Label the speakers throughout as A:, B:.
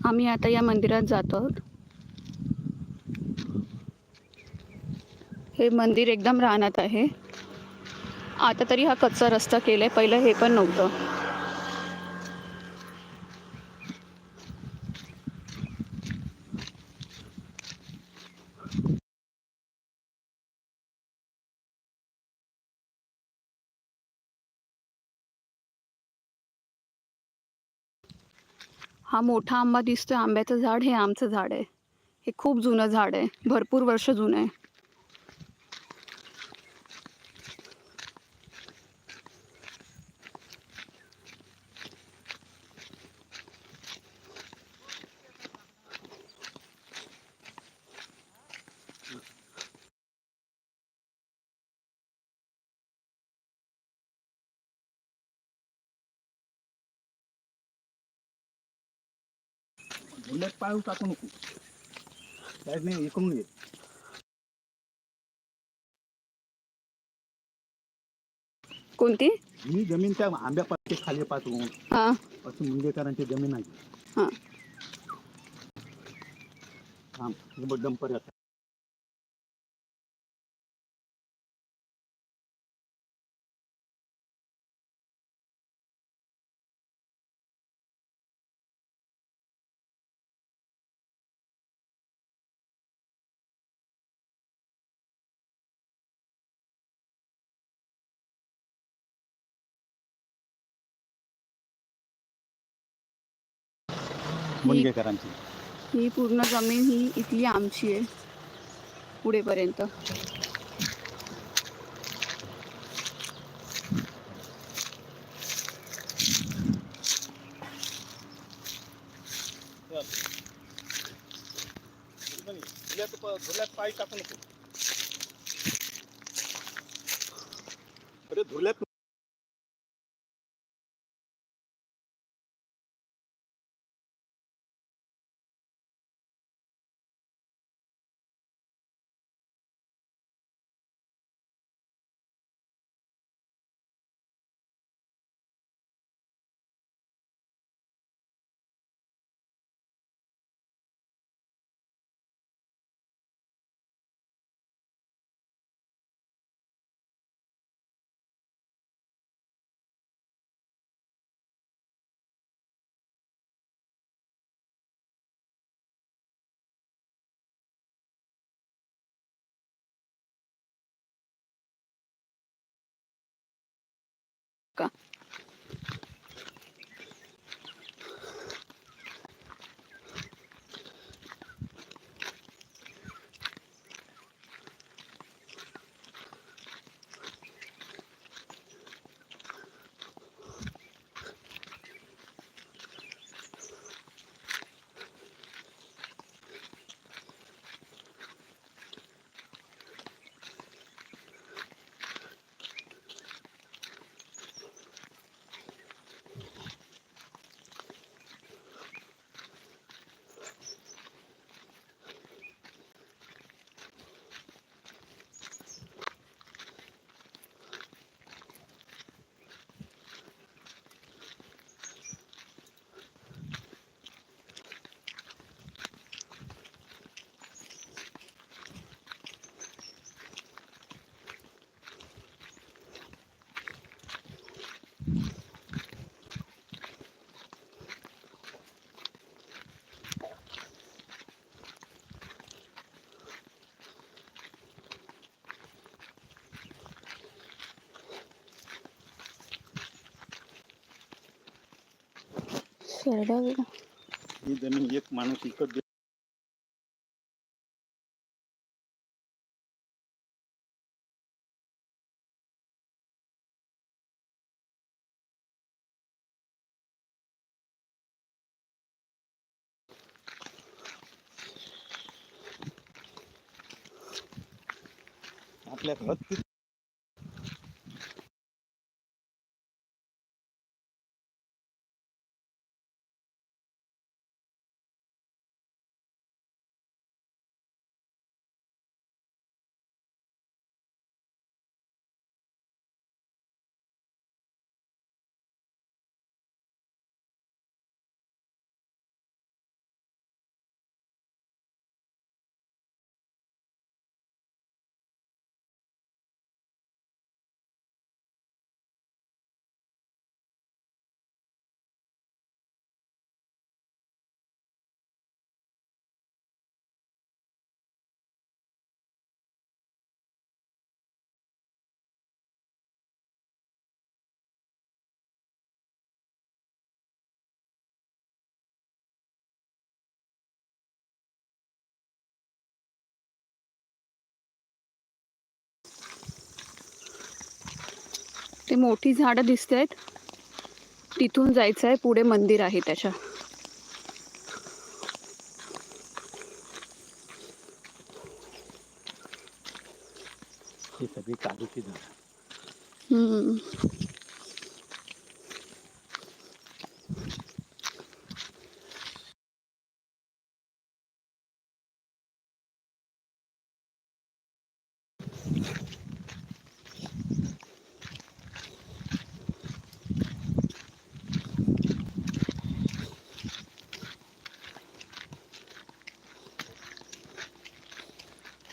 A: आम्ही आता या मंदिरात जातो आहोत. हे मंदिर एकदम रानात आहे. आता तरी हा कच्चा रस्ता केलाय, पहिलं हे पण नव्हतं. हा मोठा आंबा दिसतोय, आंब्याचं झाड, हे आमचं झाड आहे. हे खूप जुनं झाड आहे, भरपूर वर्ष जुनं आहे.
B: धुल्यात पाय टाकू नको. साईड नाही इकडून ये.
A: कोणती?
B: ही जमीन त्या आंब्यापाशी खाली पाठवून
A: हां
B: असं मुंगेकरांची जमीन आहे.
A: हां.
B: हा डंपर येतात. मुंगेकरांची
A: ही पूर्ण जमीन ही इथली आमची आहे पुढेपर्यंत.
B: धुल्यात पाय टाकू नको. अरे धुल्यात
A: का सरडा
B: ही जमीन एक माणूस इकत आपल्या घरात
A: ते मोठी झाडं दिसतायत, तिथून जायचं आहे, पुढे मंदिर आहे त्याच्या.
B: ही सगळी काजूची झाड.
A: हम्म.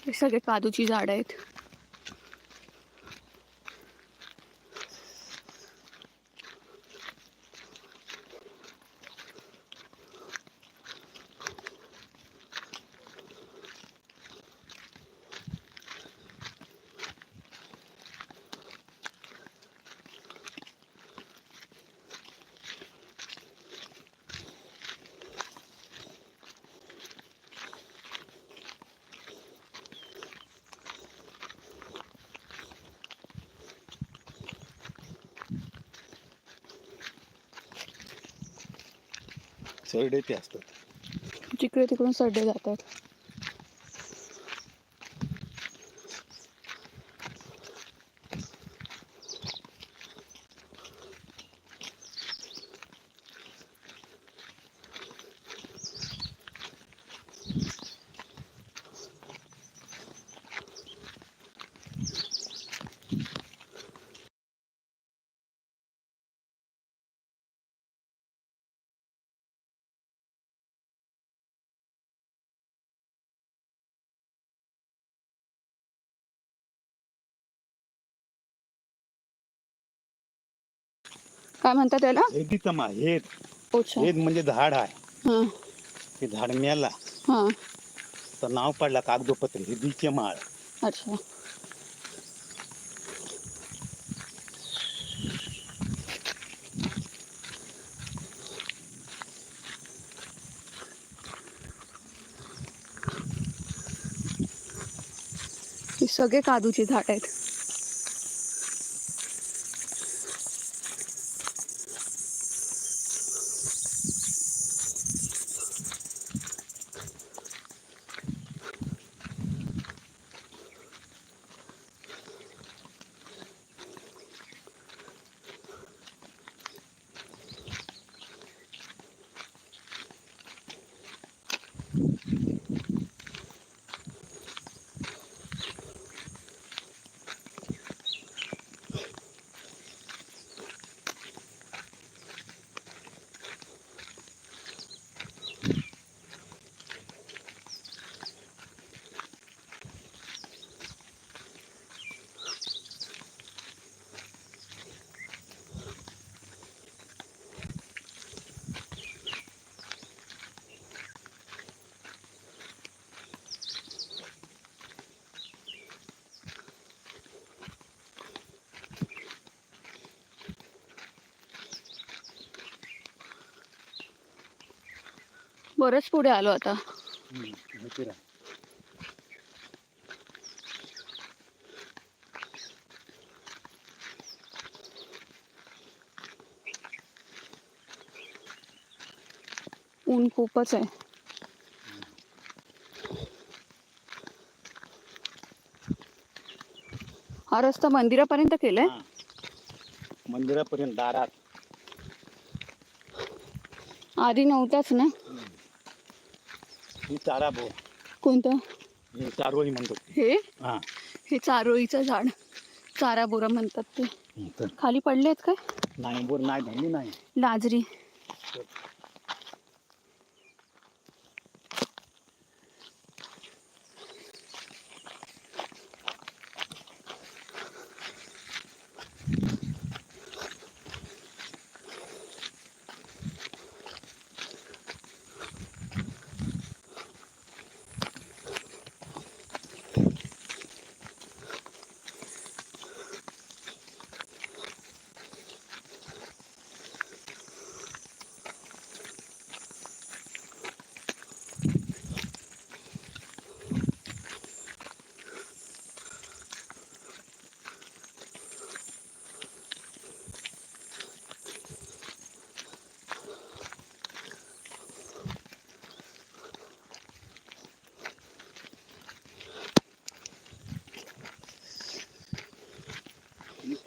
A: हे सगळे काजूची झाडं आहेत.
B: सरडे ते असतात.
A: जिकडे तिकडून सडे जातात. काय म्हणतात त्याला?
B: हेदीचं मा हेद.
A: अच्छा.
B: हेद म्हणजे झाड आहे.
A: हां
B: ते झाड मेला
A: हां.
B: तर नाव पडला कागदोपत्र हेदीचे माळ.
A: अच्छा. ही सगळे काजूची झाड आहेत. बरंच पुढे आलो आता.
B: माहिती राह.
A: ऊन खूपच आहे. हा रस्ता मंदिरापर्यंत केलाय.
B: हां. मंदिरापर्यंत दारात.
A: आधी नव्हताच ना.
B: ही चारा भाऊ.
A: कोणतं?
B: हे चारोळी म्हणतो.
A: हे
B: हां.
A: हे चारोळीचं झाड, चारा बोरा म्हणतात ते.
B: तर
A: खाली पडलेत काय?
B: नाही बोर नाही धरली नाही.
A: लाजरी.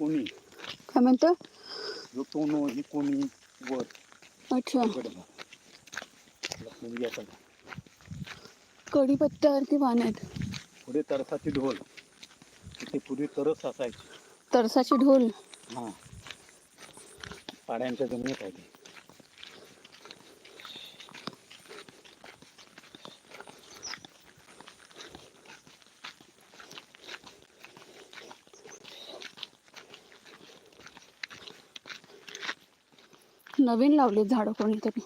B: कोणी
A: काय म्हणतो?
B: जो टोनो ही कोणी वर
A: अच्छा,
B: इकडे बघ. लक्ष्मी याचा
A: कढीपत्त्यावरती पान आहेत.
B: पुढे तरसाची ढोल, तिथे पूर्वी तरस असायची.
A: तरसाची ढोल.
B: हा, पाड्यांच्या जमिनीत आहे ते.
A: नवीन लावले झाडं कोणीतरी.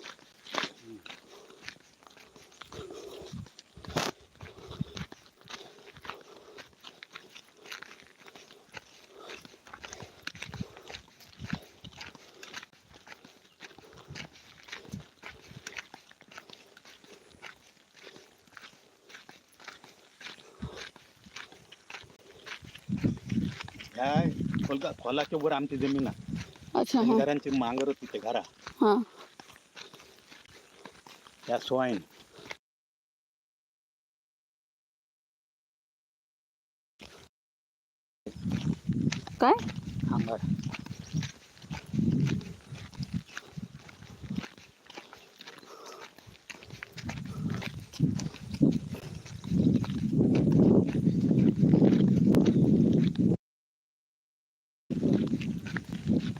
B: ह्या खोलाच्या वर आमची जमीन आहे.
A: अच्छा, हां
B: घरांची मांगर तिथे घरा
A: हां.
B: त्या स्वाईन
A: काय?
B: आंबाड.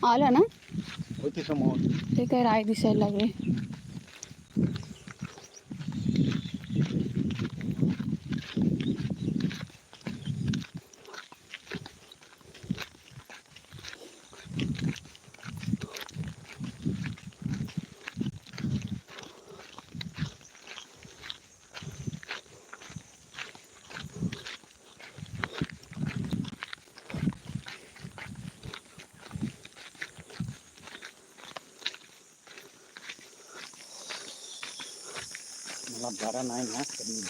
A: आलं ना?
B: होती समोर.
A: ते काय राय दिसायला लागले.
B: मला बारा नाही ना कमी.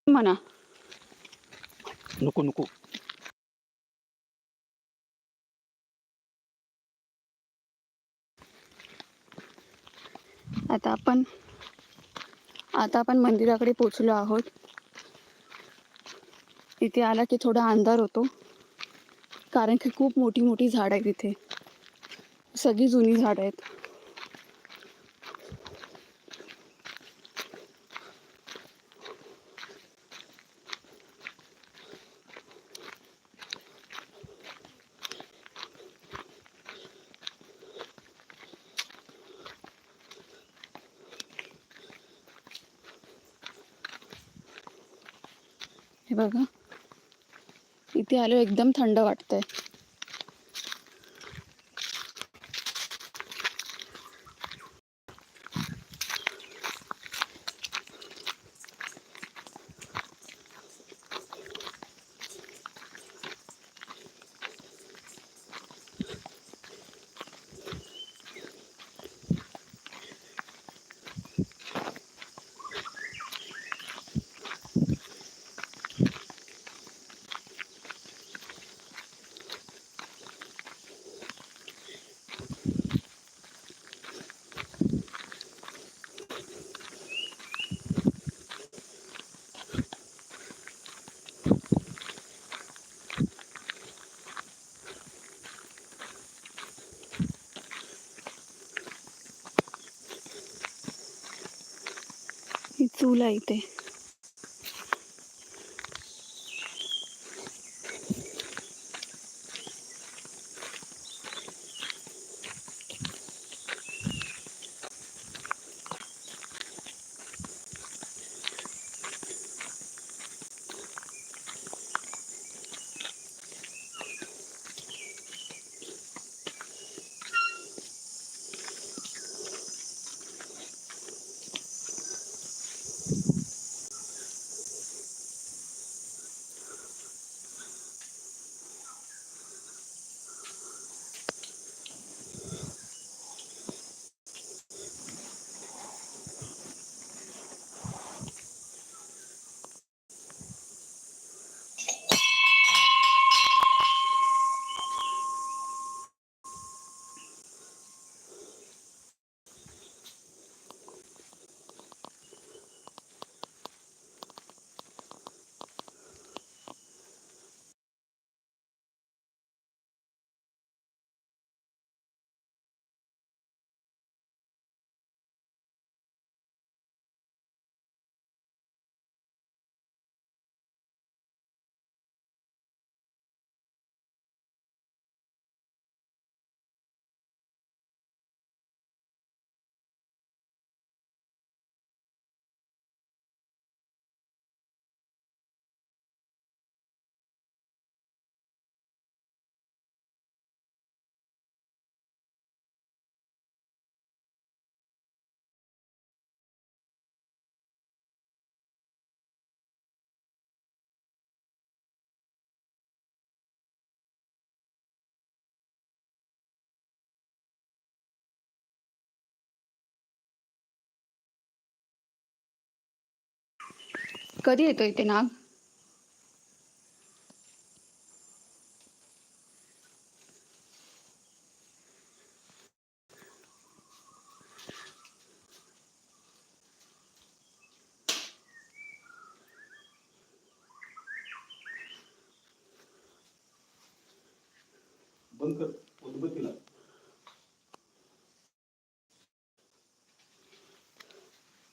A: म्हणा.
B: नको नको.
A: आता आपण मंदिराकडे पोचलो आहोत. इथे आला की थोडा अंधार होतो, कारण की खूप मोठी मोठी झाडं आहेत इथे. सगळी जुनी झाडं आहेत. हे बघा, इथे आलो एकदम थंड वाटतंय. ही चूल आहे इथे. कधी येतो इथे नाग?
B: बंद कर.